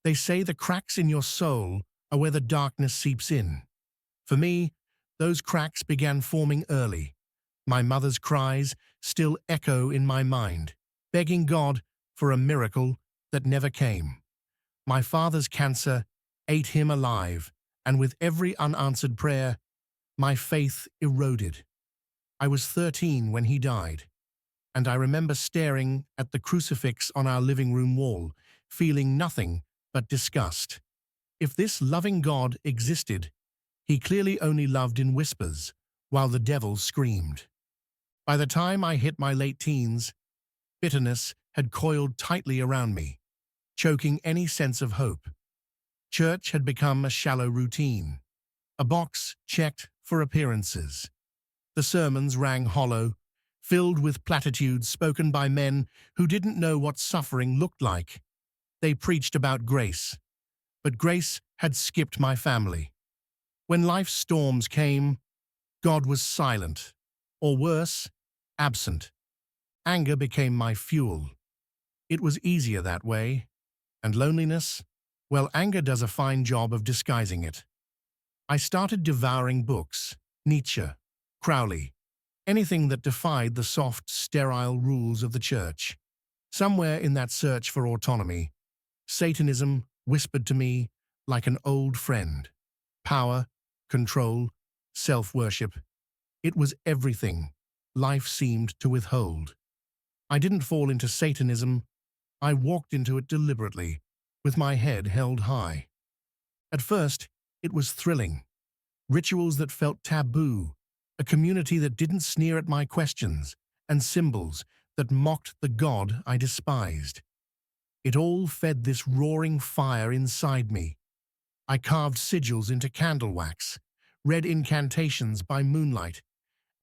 They say the cracks in your soul are where the darkness seeps in. For me, those cracks began forming early. My mother's cries still echo in my mind, begging God for a miracle that never came. My father's cancer ate him alive, and with every unanswered prayer, my faith eroded. I was 13 when he died, and I remember staring at the crucifix on our living room wall, feeling nothing but disgust. If this loving God existed, he clearly only loved in whispers, while the devil screamed. By the time I hit my late teens, bitterness had coiled tightly around me, choking any sense of hope. Church had become a shallow routine, a box checked for appearances. The sermons rang hollow, filled with platitudes spoken by men who didn't know what suffering looked like. They preached about grace, but grace had skipped my family. When life's storms came, God was silent, or worse, absent. Anger became my fuel. It was easier that way. And loneliness? Well, anger does a fine job of disguising it. I started devouring books, Nietzsche, Crowley, anything that defied the soft, sterile rules of the church. Somewhere in that search for autonomy, Satanism whispered to me like an old friend. Power, control, self-worship. It was everything life seemed to withhold. I didn't fall into Satanism. I walked into it deliberately, with my head held high. At first, it was thrilling. Rituals that felt taboo, a community that didn't sneer at my questions, and symbols that mocked the God I despised. It all fed this roaring fire inside me. I carved sigils into candle wax, read incantations by moonlight,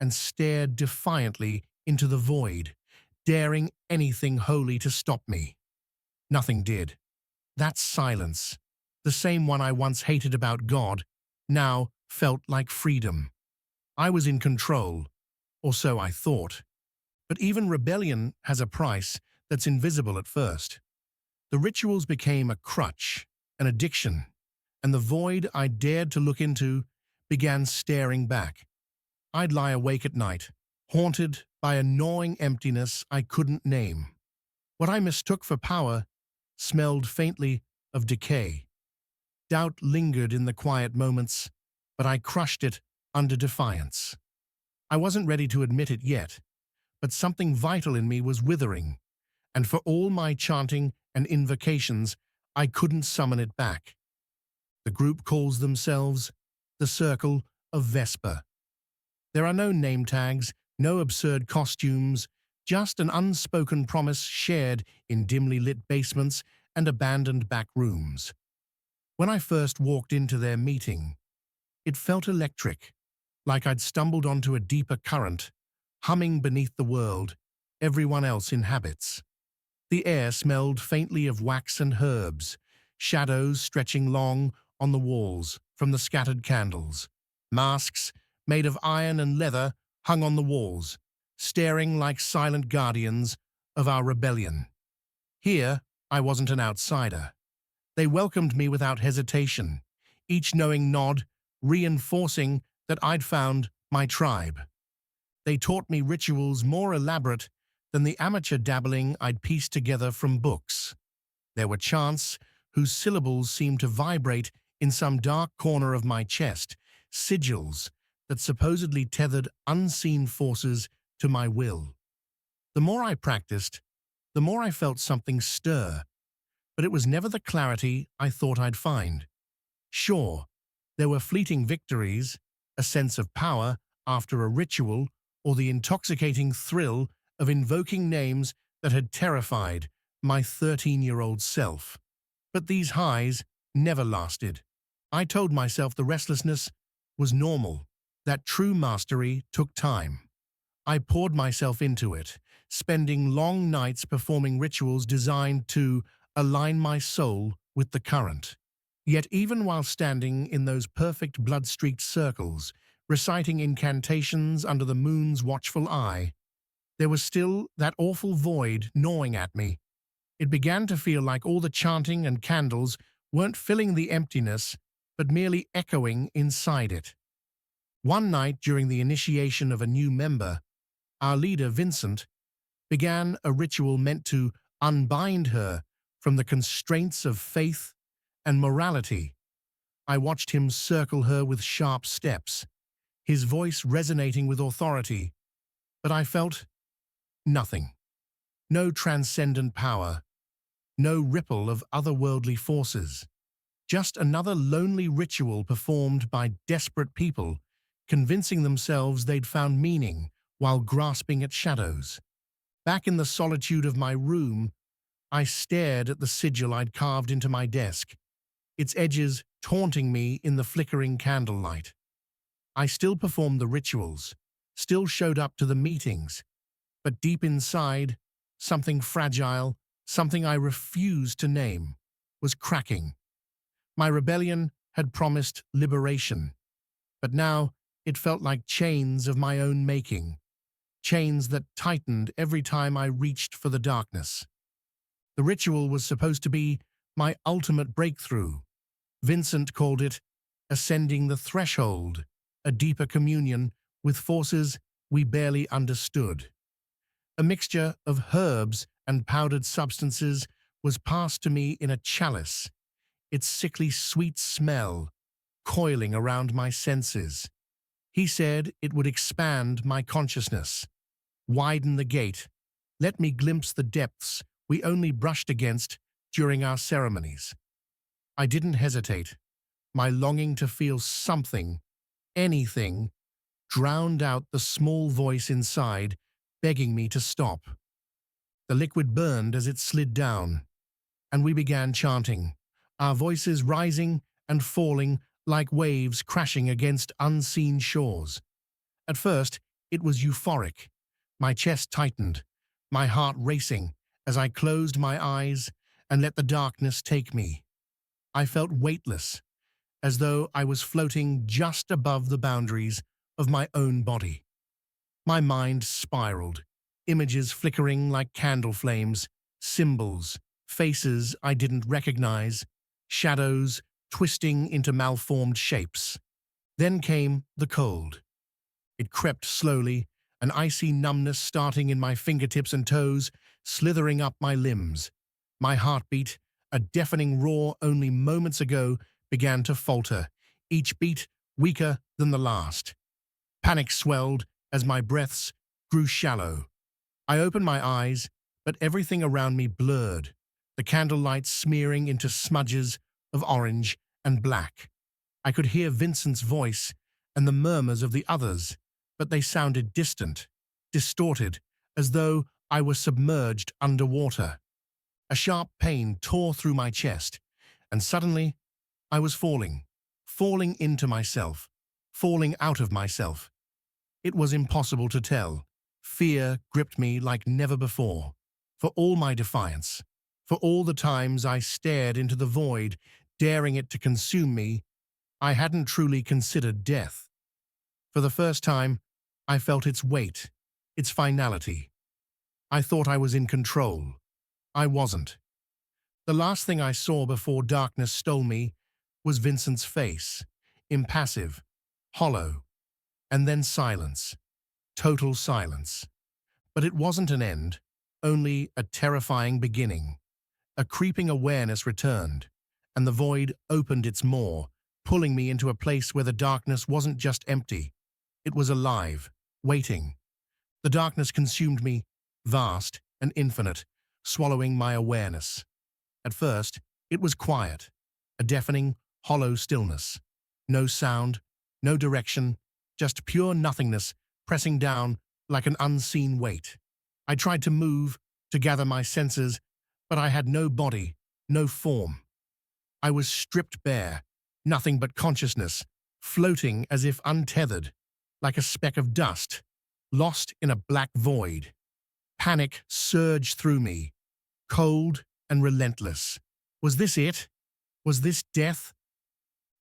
and stared defiantly into the void, daring anything holy to stop me. Nothing did. That silence, the same one I once hated about God, now felt like freedom. I was in control, or so I thought. But even rebellion has a price that's invisible at first. The rituals became a crutch, an addiction, and the void I dared to look into began staring back. I'd lie awake at night, haunted by a gnawing emptiness I couldn't name. What I mistook for power smelled faintly of decay. Doubt lingered in the quiet moments, but I crushed it under defiance. I wasn't ready to admit it yet, but something vital in me was withering, and for all my chanting and invocations, I couldn't summon it back. The group calls themselves the Circle of Vesper. There are no name tags, no absurd costumes, just an unspoken promise shared in dimly lit basements and abandoned back rooms. When I first walked into their meeting, it felt electric, like I'd stumbled onto a deeper current, humming beneath the world everyone else inhabits. The air smelled faintly of wax and herbs, shadows stretching long on the walls from the scattered candles. Masks made of iron and leather hung on the walls, staring like silent guardians of our rebellion. Here, I wasn't an outsider. They welcomed me without hesitation, each knowing nod reinforcing that I'd found my tribe. They taught me rituals more elaborate than the amateur dabbling I'd pieced together from books. There were chants whose syllables seemed to vibrate in some dark corner of my chest, sigils that supposedly tethered unseen forces to my will. The more I practiced, the more I felt something stir, but it was never the clarity I thought I'd find. Sure, there were fleeting victories, a sense of power after a ritual, or the intoxicating thrill of invoking names that had terrified my 13-year-old self. But these highs never lasted. I told myself the restlessness was normal, that true mastery took time. I poured myself into it, spending long nights performing rituals designed to align my soul with the current. Yet even while standing in those perfect blood-streaked circles, reciting incantations under the moon's watchful eye, there was still that awful void gnawing at me. It began to feel like all the chanting and candles weren't filling the emptiness, but merely echoing inside it. One night during the initiation of a new member, our leader, Vincent, began a ritual meant to unbind her from the constraints of faith and morality. I watched him circle her with sharp steps, his voice resonating with authority, but I felt nothing. No transcendent power, no ripple of otherworldly forces. Just another lonely ritual performed by desperate people, convincing themselves they'd found meaning while grasping at shadows. Back in the solitude of my room, I stared at the sigil I'd carved into my desk, its edges taunting me in the flickering candlelight. I still performed the rituals, still showed up to the meetings, but deep inside, something fragile, something I refused to name, was cracking. My rebellion had promised liberation, but now it felt like chains of my own making, chains that tightened every time I reached for the darkness. The ritual was supposed to be my ultimate breakthrough. Vincent called it ascending the threshold, a deeper communion with forces we barely understood. A mixture of herbs and powdered substances was passed to me in a chalice, its sickly sweet smell coiling around my senses. He said it would expand my consciousness, widen the gate, let me glimpse the depths we only brushed against during our ceremonies. I didn't hesitate. My longing to feel something, anything, drowned out the small voice inside, begging me to stop. The liquid burned as it slid down, and we began chanting, our voices rising and falling like waves crashing against unseen shores. At first, it was euphoric. My chest tightened, my heart racing as I closed my eyes and let the darkness take me. I felt weightless, as though I was floating just above the boundaries of my own body. My mind spiraled, images flickering like candle flames, symbols, faces I didn't recognize, shadows twisting into malformed shapes. Then came the cold. It crept slowly, an icy numbness starting in my fingertips and toes, slithering up my limbs. My heartbeat, a deafening roar only moments ago, began to falter, each beat weaker than the last. Panic swelled as my breaths grew shallow. I opened my eyes, but everything around me blurred, the candlelight smearing into smudges of orange and black. I could hear Vincent's voice and the murmurs of the others, but they sounded distant, distorted, as though I was submerged underwater. A sharp pain tore through my chest, and suddenly I was falling into myself, falling out of myself. It was impossible to tell. Fear gripped me like never before. For all my defiance, for all the times I stared into the void, daring it to consume me, I hadn't truly considered death. For the first time, I felt its weight, its finality. I thought I was in control. I wasn't. The last thing I saw before darkness stole me was Vincent's face, impassive, hollow, and then silence, total silence. But it wasn't an end, only a terrifying beginning. A creeping awareness returned, and the void opened its maw, pulling me into a place where the darkness wasn't just empty. It was alive, waiting. The darkness consumed me, vast and infinite, swallowing my awareness. At first, it was quiet, a deafening, hollow stillness. No sound, no direction, just pure nothingness pressing down like an unseen weight. I tried to move, to gather my senses, but I had no body, no form. I was stripped bare, nothing but consciousness, floating as if untethered, like a speck of dust, lost in a black void. Panic surged through me, cold and relentless. Was this it? Was this death?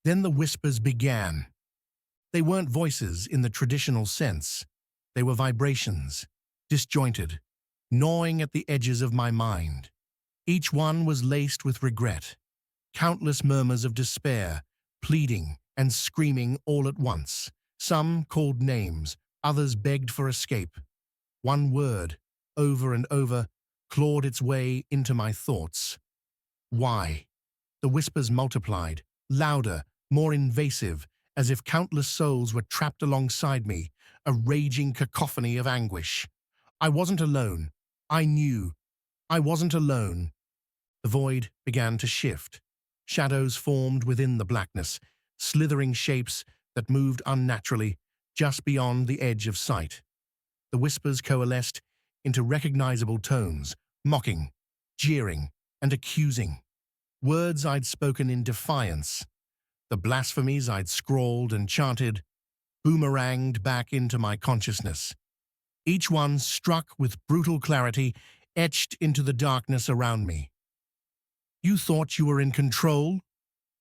Then the whispers began. They weren't voices in the traditional sense. They were vibrations, disjointed, gnawing at the edges of my mind. Each one was laced with regret, countless murmurs of despair, pleading and screaming all at once. Some called names, others begged for escape. One word, over and over, clawed its way into my thoughts. Why? The whispers multiplied, louder, more invasive, as if countless souls were trapped alongside me, a raging cacophony of anguish. I wasn't alone. I knew. I wasn't alone. The void began to shift. Shadows formed within the blackness, slithering shapes that moved unnaturally just beyond the edge of sight. The whispers coalesced into recognizable tones, mocking, jeering, and accusing. Words I'd spoken in defiance. The blasphemies I'd scrawled and chanted boomeranged back into my consciousness. Each one struck with brutal clarity, etched into the darkness around me. "You thought you were in control?"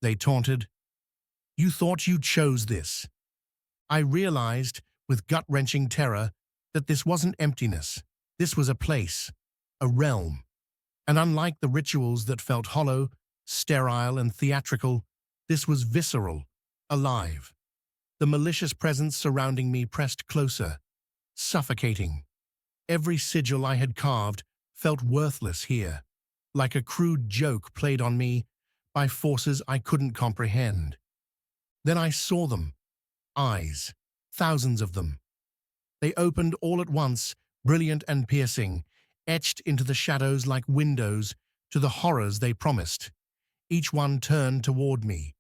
they taunted. "You thought you chose this." I realized, with gut-wrenching terror, that this wasn't emptiness. This was a place, a realm. And unlike the rituals that felt hollow, sterile, and theatrical, this was visceral, alive. The malicious presence surrounding me pressed closer, suffocating. Every sigil I had carved felt worthless here, like a crude joke played on me by forces I couldn't comprehend. Then I saw them, eyes, thousands of them. They opened all at once, brilliant and piercing, etched into the shadows like windows to the horrors they promised. Each one turned toward me,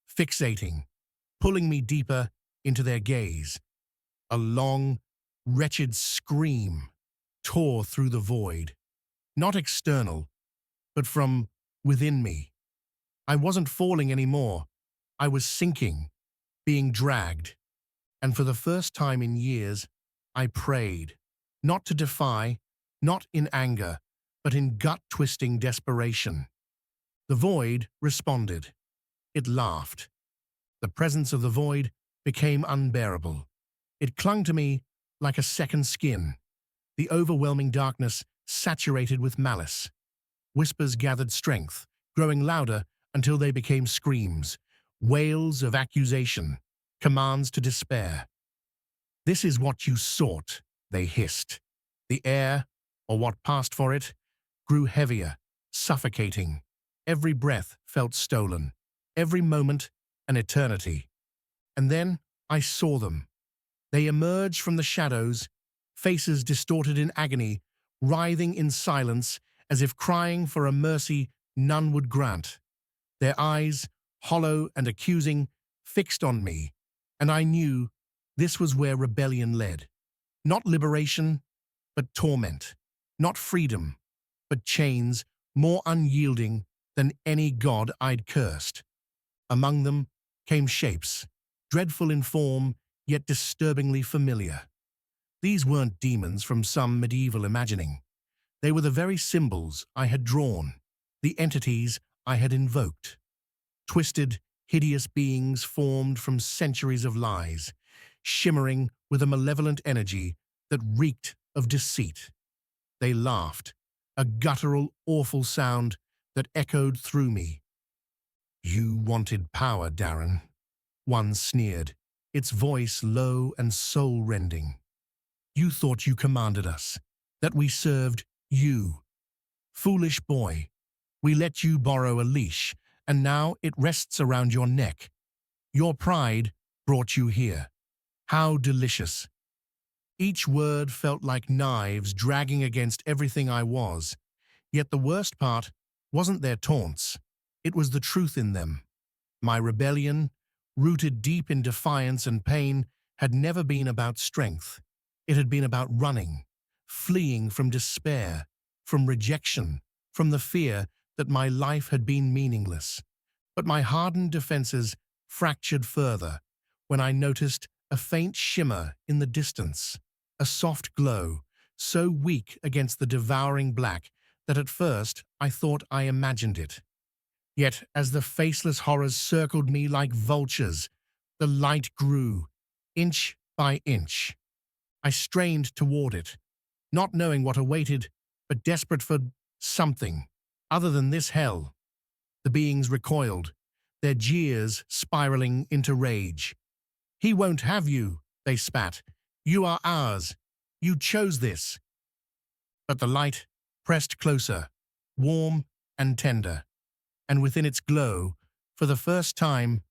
fixating, pulling me deeper into their gaze. A long, wretched scream tore through the void, not external, but from within me. I wasn't falling anymore. I was sinking, being dragged. And for the first time in years, I prayed, not to defy, not in anger, but in gut-twisting desperation. The void responded. It laughed. The presence of the void became unbearable. It clung to me like a second skin, the overwhelming darkness saturated with malice. Whispers gathered strength, growing louder until they became screams, wails of accusation, commands to despair. "This is what you sought," they hissed. The air, or what passed for it, grew heavier, suffocating. Every breath felt stolen, every moment an eternity. And then I saw them. They emerged from the shadows, faces distorted in agony, writhing in silence as if crying for a mercy none would grant. Their eyes, hollow and accusing, fixed on me, and I knew this was where rebellion led. Not liberation, but torment. Not freedom, but chains more unyielding than any god I'd cursed. Among them came shapes, dreadful in form, yet disturbingly familiar. These weren't demons from some medieval imagining. They were the very symbols I had drawn, the entities I had invoked. Twisted, hideous beings formed from centuries of lies, shimmering with a malevolent energy that reeked of deceit. They laughed, a guttural, awful sound that echoed through me. "You wanted power, Darren," one sneered, its voice low and soul-rending. "You thought you commanded us, that we served you. Foolish boy, we let you borrow a leash, and now it rests around your neck. Your pride brought you here. How delicious." Each word felt like knives dragging against everything I was. Yet the worst part wasn't their taunts. It was the truth in them. My rebellion, rooted deep in defiance and pain, had never been about strength. It had been about running, fleeing from despair, from rejection, from the fear that my life had been meaningless. But my hardened defenses fractured further when I noticed a faint shimmer in the distance, a soft glow, so weak against the devouring black that at first I thought I imagined it. Yet as the faceless horrors circled me like vultures, the light grew, inch by inch. I strained toward it, not knowing what awaited, but desperate for something, Other than this hell, the beings recoiled, their jeers spiraling into rage. "He won't have you," they spat. "You are ours. You chose this." But the light pressed closer, warm and tender, and within its glow, for the first time,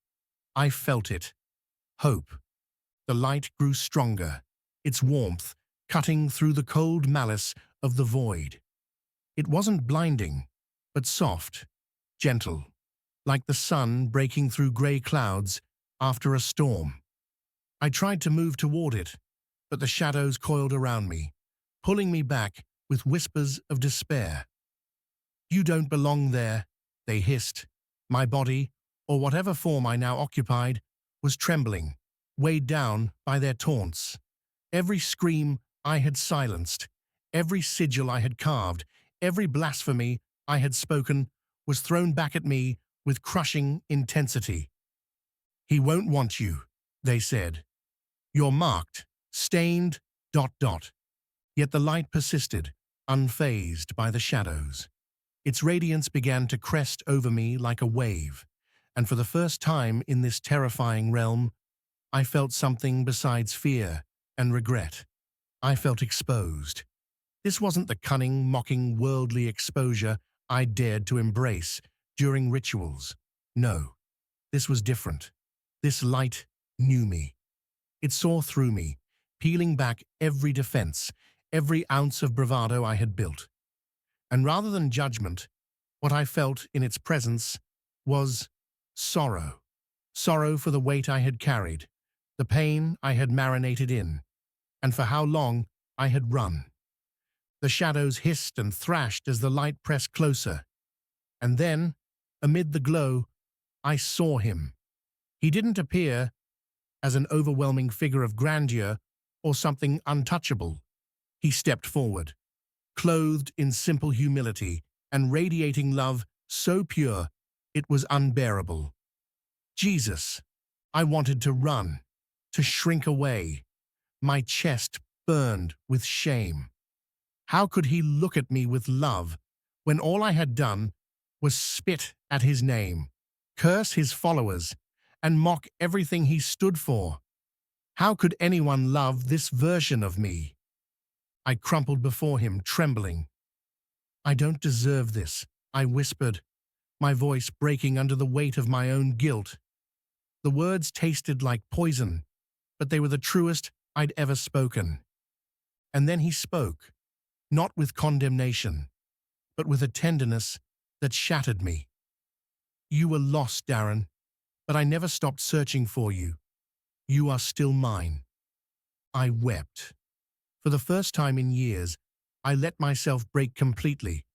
I felt it. Hope. The light grew stronger, its warmth cutting through the cold malice of the void. It wasn't blinding, but soft, gentle, like the sun breaking through grey clouds after a storm. I tried to move toward it, but the shadows coiled around me, pulling me back with whispers of despair. "You don't belong there," they hissed. My body, or whatever form I now occupied, was trembling, weighed down by their taunts. Every scream I had silenced, every sigil I had carved, every blasphemy I had spoken was thrown back at me with crushing intensity. "He won't want you," they said. "You're marked, stained, ... Yet the light persisted, unfazed by the shadows. Its radiance began to crest over me like a wave, and for the first time in this terrifying realm, I felt something besides fear and regret. I felt exposed. This wasn't the cunning, mocking, worldly exposure I dared to embrace during rituals. No, this was different. This light knew me. It saw through me, peeling back every defense, every ounce of bravado I had built. And rather than judgment, what I felt in its presence was sorrow. Sorrow for the weight I had carried, the pain I had marinated in, and for how long I had run. The shadows hissed and thrashed as the light pressed closer. And then, amid the glow, I saw him. He didn't appear as an overwhelming figure of grandeur or something untouchable. He stepped forward, clothed in simple humility and radiating love so pure it was unbearable. Jesus. I wanted to run, to shrink away. My chest burned with shame. How could he look at me with love when all I had done was spit at his name, curse his followers, and mock everything he stood for? How could anyone love this version of me? I crumpled before him, trembling. "I don't deserve this," I whispered, my voice breaking under the weight of my own guilt. The words tasted like poison, but they were the truest I'd ever spoken. And then he spoke, not with condemnation, but with a tenderness that shattered me. "You were lost, Darren, but I never stopped searching for you. You are still mine." I wept. For the first time in years, I let myself break completely.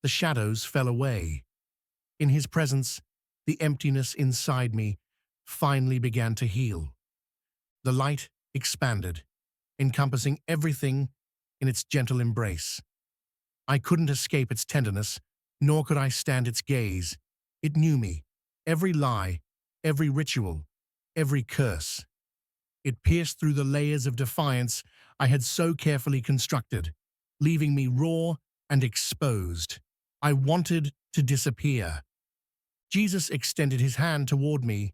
The shadows fell away. In his presence, the emptiness inside me finally began to heal. The light expanded, encompassing everything in its gentle embrace. I couldn't escape its tenderness, nor could I stand its gaze. It knew me, every lie, every ritual, every curse. It pierced through the layers of defiance I had so carefully constructed, leaving me raw and exposed. I wanted to disappear. Jesus extended his hand toward me,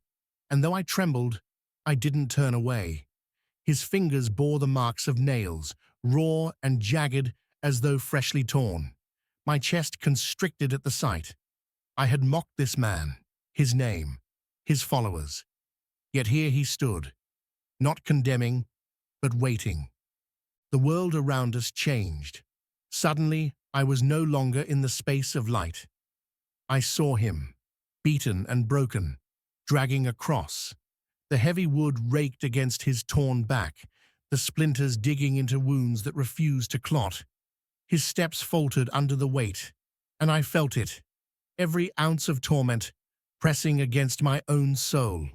and though I trembled, I didn't turn away. His fingers bore the marks of nails, raw and jagged as though freshly torn. My chest constricted at the sight. I had mocked this man, his name, his followers. Yet here he stood, not condemning, but waiting. The world around us changed. Suddenly, I was no longer in the space of light. I saw him, beaten and broken, dragging a cross. The heavy wood raked against his torn back, the splinters digging into wounds that refused to clot. His steps faltered under the weight, and I felt it, every ounce of torment pressing against my own soul.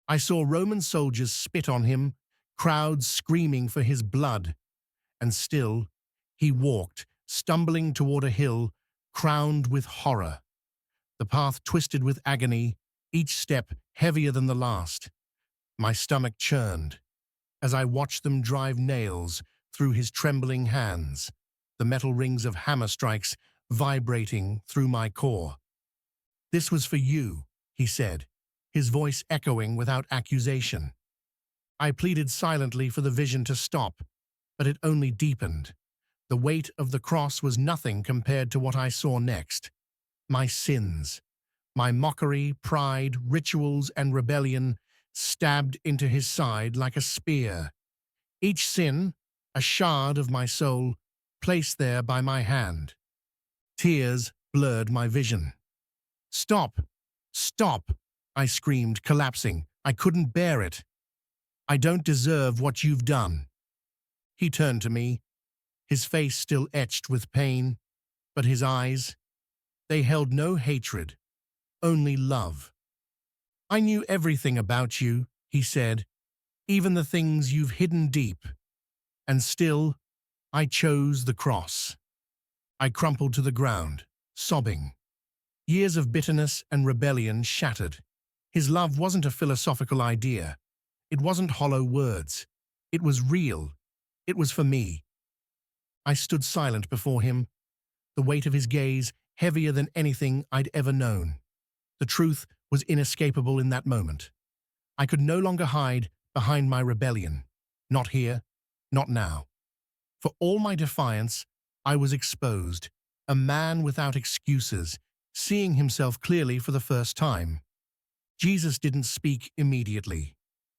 I saw Roman soldiers spit on him, crowds screaming for his blood, and still he walked, stumbling toward a hill crowned with horror. The path twisted with agony, each step heavier than the last. My stomach churned as I watched them drive nails through his trembling hands, the metal rings of hammer strikes vibrating through my core. "This was for you," he said, his voice echoing without accusation. I pleaded silently for the vision to stop, but it only deepened. The weight of the cross was nothing compared to what I saw next. My sins, my mockery, pride, rituals, and rebellion stabbed into his side like a spear. Each sin, a shard of my soul, placed there by my hand. Tears blurred my vision. "Stop! Stop!" I screamed, collapsing. I couldn't bear it. "I don't deserve what you've done." He turned to me, his face still etched with pain, but his eyes, they held no hatred, only love. "I knew everything about you," he said, "even the things you've hidden deep. And still, I chose the cross." I crumpled to the ground, sobbing. Years of bitterness and rebellion shattered. His love wasn't a philosophical idea. It wasn't hollow words. It was real. It was for me. I stood silent before him, the weight of his gaze heavier than anything I'd ever known. The truth was inescapable in that moment. I could no longer hide behind my rebellion. Not here, not now. For all my defiance, I was exposed, a man without excuses, seeing himself clearly for the first time. Jesus didn't speak immediately.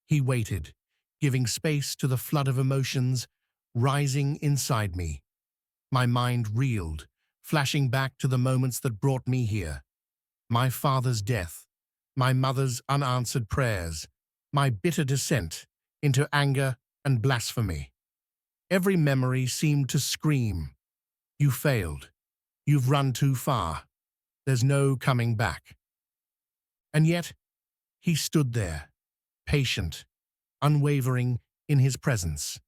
He waited, giving space to the flood of emotions rising inside me. My mind reeled, flashing back to the moments that brought me here. My father's death, my mother's unanswered prayers, my bitter descent into anger and blasphemy. Every memory seemed to scream, "You failed. You've run too far. There's no coming back." And yet, he stood there, patient, unwavering in his presence.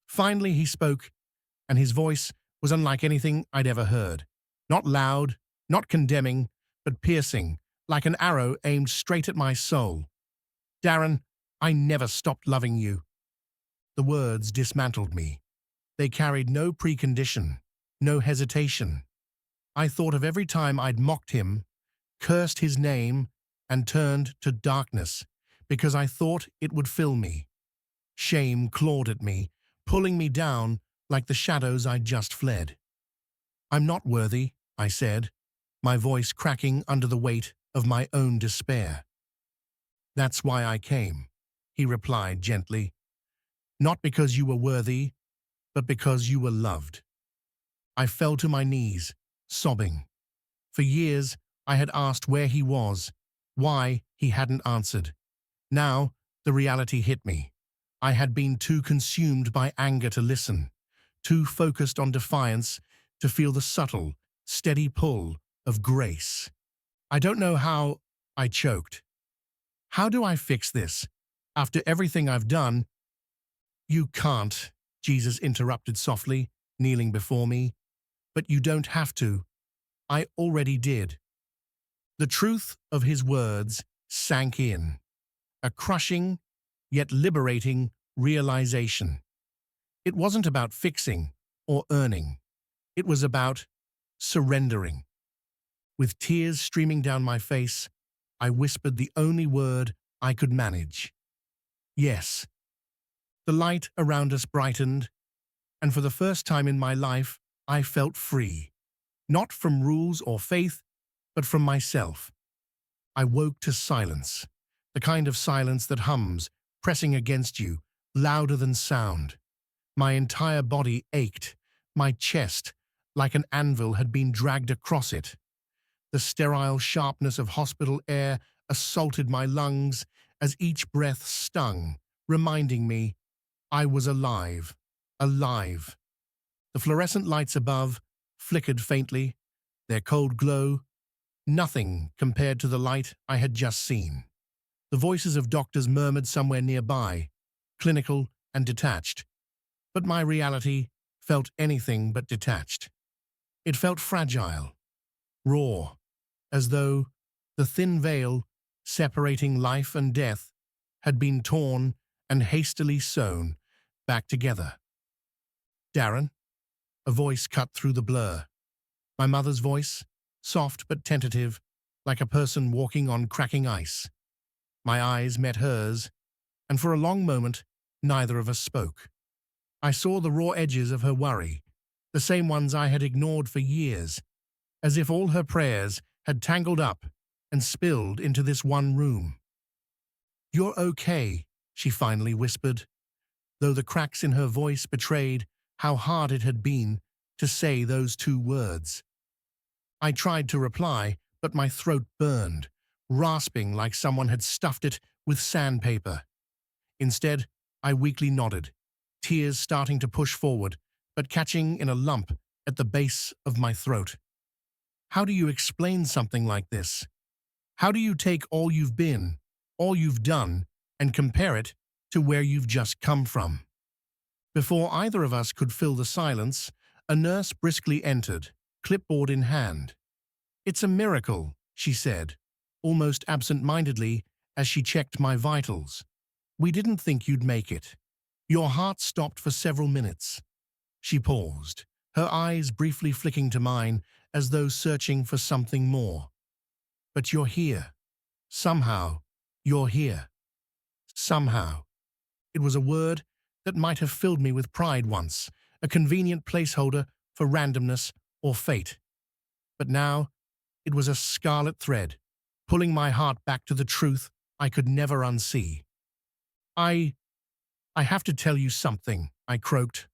Finally he spoke, and his voice was unlike anything I'd ever heard. Not loud, not condemning, but piercing, like an arrow aimed straight at my soul. "Darren, I never stopped loving you." The words dismantled me. They carried no precondition, no hesitation. I thought of every time I'd mocked him, cursed his name, and turned to darkness because I thought it would fill me. Shame clawed at me, pulling me down like the shadows I'd just fled. "I'm not worthy," I said, my voice cracking under the weight of my own despair. "That's why I came," he replied gently. "Not because you were worthy, but because you were loved." I fell to my knees, sobbing. For years, I had asked where he was, why he hadn't answered. Now, the reality hit me. I had been too consumed by anger to listen, too focused on defiance to feel the subtle, steady pull of grace. "I don't know how," I choked. "How do I fix this? After everything I've done—" "You can't," Jesus interrupted softly, kneeling before me. "But you don't have to. I already did." The truth of his words sank in, a crushing yet liberating realization. It wasn't about fixing or earning. It was about surrendering. With tears streaming down my face, I whispered the only word I could manage: "Yes." The light around us brightened, and for the first time in my life, I felt free. Not from rules or faith, but from myself. I woke to silence, the kind of silence that hums, pressing against you, louder than sound. My entire body ached, my chest, like an anvil, had been dragged across it. The sterile sharpness of hospital air assaulted my lungs as each breath stung, reminding me I was alive, alive. The fluorescent lights above flickered faintly, their cold glow nothing compared to the light I had just seen. The voices of doctors murmured somewhere nearby, clinical and detached. But my reality felt anything but detached. It felt fragile, raw, as though the thin veil separating life and death had been torn and hastily sewn back together. "Darren," a voice cut through the blur. My mother's voice, soft but tentative, like a person walking on cracking ice. My eyes met hers, and for a long moment, neither of us spoke. I saw the raw edges of her worry, the same ones I had ignored for years, as if all her prayers had tangled up and spilled into this one room. "You're okay," she finally whispered, though the cracks in her voice betrayed how hard it had been to say those two words. I tried to reply, but my throat burned, rasping like someone had stuffed it with sandpaper. Instead, I weakly nodded, tears starting to push forward, but catching in a lump at the base of my throat. How do you explain something like this? How do you take all you've been, all you've done, and compare it to where you've just come from? Before either of us could fill the silence, a nurse briskly entered, clipboard in hand. "It's a miracle," she said, almost absent-mindedly as she checked my vitals. "We didn't think you'd make it. Your heart stopped for several minutes." She paused, her eyes briefly flicking to mine as though searching for something more. "But you're here. Somehow, you're here. Somehow." It was a word that might have filled me with pride once, a convenient placeholder for randomness or fate. But now, it was a scarlet thread, pulling my heart back to the truth I could never unsee. I have to tell you something," I croaked.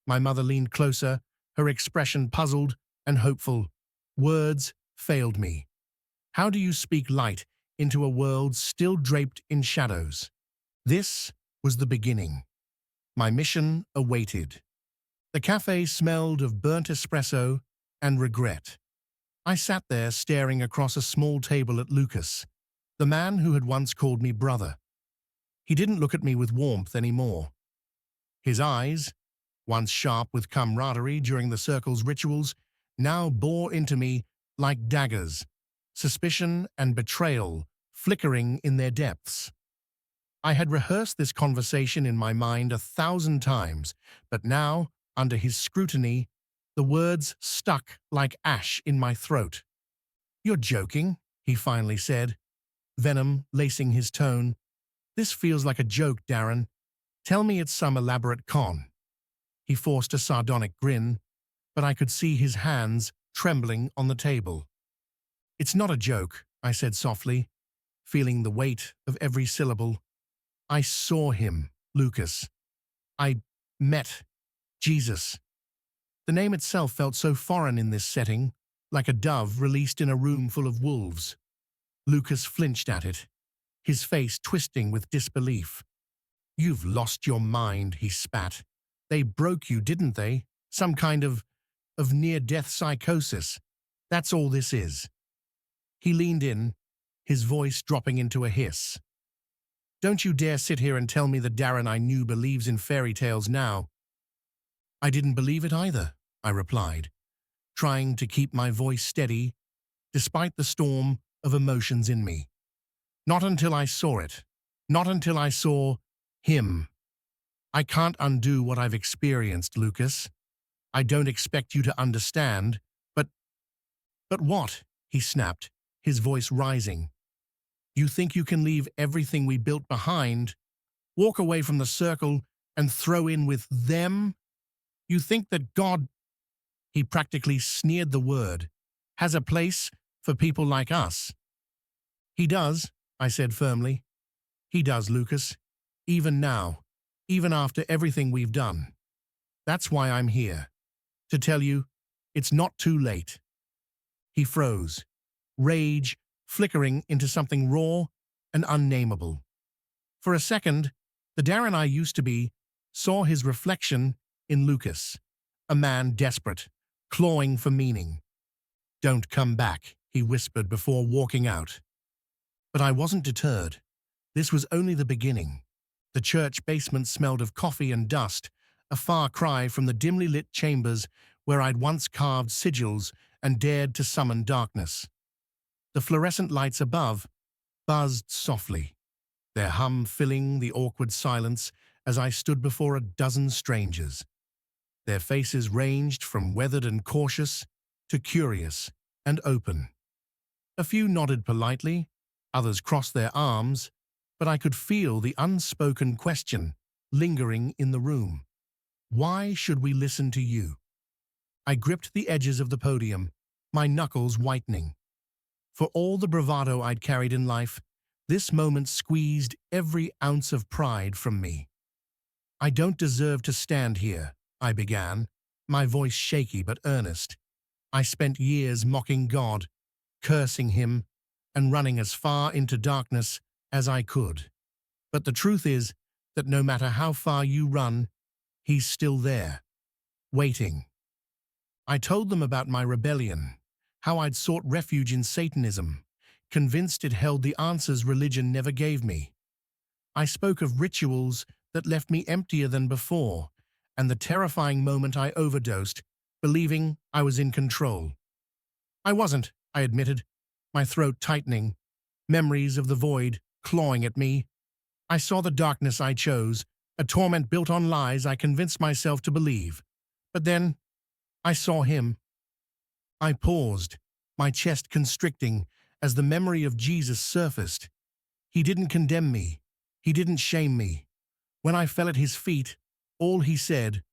My mother leaned closer, her expression puzzled and hopeful. Words failed me. How do you speak light into a world still draped in shadows? This was the beginning. My mission awaited. The cafe smelled of burnt espresso and regret. I sat there staring across a small table at Lucas, the man who had once called me brother. He didn't look at me with warmth anymore. His eyes, once sharp with camaraderie during the circle's rituals, now bore into me like daggers, suspicion and betrayal flickering in their depths. I had rehearsed this conversation in my mind 1,000 times, but now, under his scrutiny, the words stuck like ash in my throat. "You're joking," he finally said, venom lacing his tone. "This feels like a joke, Darren. Tell me it's some elaborate con." He forced a sardonic grin, but I could see his hands trembling on the table. "It's not a joke," I said softly, feeling the weight of every syllable. "I saw him, Lucas. I met Jesus." The name itself felt so foreign in this setting, like a dove released in a room full of wolves. Lucas flinched at it, his face twisting with disbelief. "You've lost your mind," he spat. "They broke you, didn't they? Some kind of near-death psychosis. That's all this is." He leaned in, his voice dropping into a hiss. "Don't you dare sit here and tell me the Darren I knew believes in fairy tales now." "I didn't believe it either," I replied, trying to keep my voice steady despite the storm of emotions in me. "Not until I saw it. Not until I saw him. I can't undo what I've experienced, Lucas. I don't expect you to understand, but..." "But what?" he snapped, his voice rising. "You think you can leave everything we built behind, walk away from the circle, and throw in with them? You think that God," he practically sneered the word, "has a place for people like us?" "He does," I said firmly. "He does, Lucas. Even now, even after everything we've done. That's why I'm here. To tell you, it's not too late." He froze, rage flickering into something raw and unnameable. For a second, the Darren I used to be saw his reflection in Lucas, a man desperate, clawing for meaning. "Don't come back," he whispered before walking out. But I wasn't deterred. This was only the beginning. The church basement smelled of coffee and dust, a far cry from the dimly lit chambers where I'd once carved sigils and dared to summon darkness. The fluorescent lights above buzzed softly, their hum filling the awkward silence as I stood before a dozen strangers. Their faces ranged from weathered and cautious to curious and open. A few nodded politely, others crossed their arms, but I could feel the unspoken question lingering in the room. Why should we listen to you? I gripped the edges of the podium, my knuckles whitening. For all the bravado I'd carried in life, this moment squeezed every ounce of pride from me. I don't deserve to stand here, I began, my voice shaky but earnest. I spent years mocking God, cursing him, and running as far into darkness as I could. But the truth is that no matter how far you run, he's still there, waiting. I told them about my rebellion, how I'd sought refuge in Satanism, convinced it held the answers religion never gave me. I spoke of rituals that left me emptier than before, and the terrifying moment I overdosed, believing I was in control. I wasn't, I admitted, my throat tightening, memories of the void clawing at me. I saw the darkness I chose, a torment built on lies I convinced myself to believe. But then, I saw him. I paused, my chest constricting as the memory of Jesus surfaced. He didn't condemn me. He didn't shame me. When I fell at his feet, all he said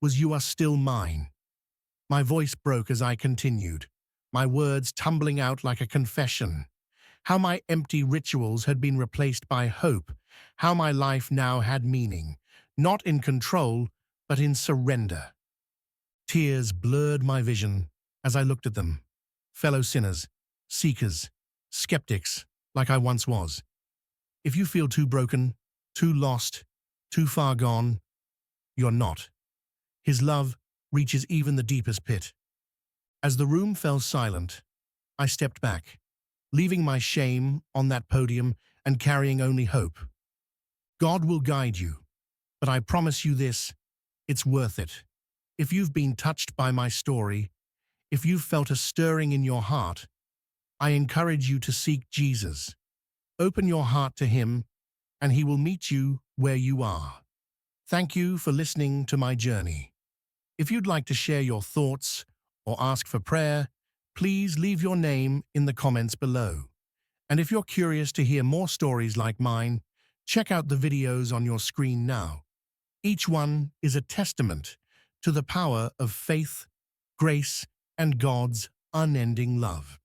was, "You are still mine." My voice broke as I continued, my words tumbling out like a confession. How my empty rituals had been replaced by hope, how my life now had meaning, not in control, but in surrender. Tears blurred my vision as I looked at them, fellow sinners, seekers, skeptics, like I once was. If you feel too broken, too lost, too far gone, you're not. His love reaches even the deepest pit. As the room fell silent, I stepped back, leaving my shame on that podium and carrying only hope. God will guide you, but I promise you this, it's worth it. If you've been touched by my story, if you've felt a stirring in your heart, I encourage you to seek Jesus. Open your heart to him, and he will meet you where you are. Thank you for listening to my journey. If you'd like to share your thoughts or ask for prayer, please leave your name in the comments below. And if you're curious to hear more stories like mine, check out the videos on your screen now. Each one is a testament to the power of faith, grace, and God's unending love.